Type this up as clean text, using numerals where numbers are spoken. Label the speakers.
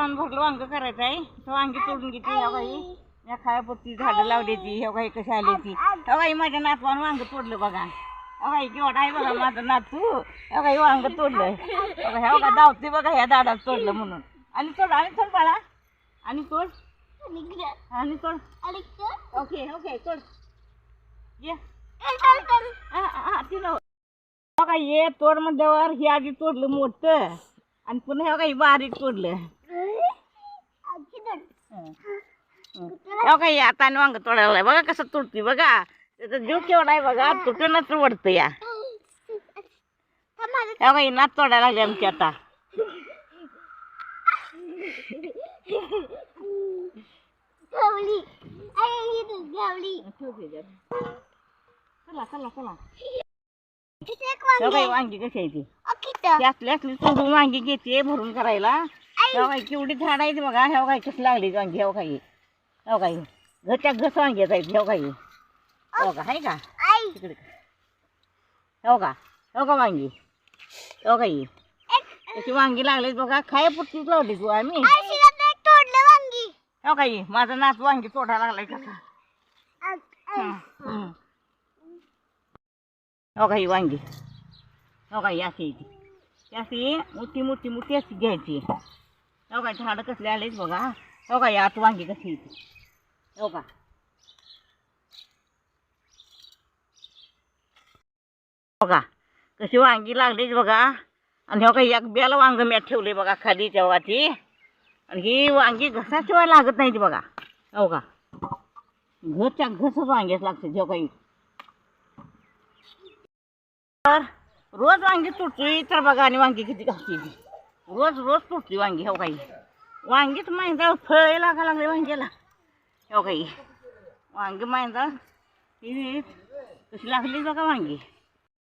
Speaker 1: मन भरलं वांग करायचं आहे. तर वांगी तोडून घेते. ह्या बाई या खायापुरती झाडं लावल्याची. ह्या बाई कशी आल्याची. ह्या बाई माझ्या नातवानं वांग तोडलं बघा. ह्या बाई केवढा आहे बघा माझं नातू. ह्या बाई वांग तोडलं बघा. ह्या बघा धावते बघा ह्या दाडात तोडलं म्हणून. आणि तोड बाळा आणि तोड आणि तोड. ओके ओके तोड ये तिला बघा ये तोड म्हणल्यावर हे आधी तोडलं मोठं आणि पुन्हा हे काही बारीक तोडलं. काही आता वांग तोडायला बघा कसं तोडते बघा. त्याचा जीव केवढा आहे बघा. तुटूनच वडतं या काही नात तोडायला लागले आमची आता. चला चला चला काही वांगी कशी आहे ती असली असली तोडून वांगी घेते भरून करायला. ह्या केवढी झाड आहे ती बघा. ह्या काही कशी लागली वांगी. ह्या काही ह्या काही घरच्या घस वांगी आहेत. ह्या काही हो का आहे का तिकडे हो का वांगी हो काही त्याची वांगी लागली बघा. खायापुरतीच लावली तू आम्ही. हो काही माझा नाच वांगी तोडायला लागलाय कसा. हो काही वांगी हो काही अशी अशी मोठी मोठी मोठी अशी घ्यायची. हो काय झाडं कसले आलेच बघा. हो काय आत वांगी कशी येते हो का. बघा कशी वांगी लागलीच बघा. आणि हो काही एक बेला वांग मी ठेवले बघा खाली तेव्हा ती. आणि ही वांगी घसाशिवाय लागत नाही ती बघा. हो का घरच्या घसच वांग्याच लागते. जेव्हा काही तर रोज वांगी तुटतोय तर बघा. आणि वांगी किती घालते ती रोज रोज तुटते वांगी. हो काही वांगीच माहिती फळ लागा लागले वांग्याला. हो काही वांगी माहिती ही कशी लागली बघा वांगी.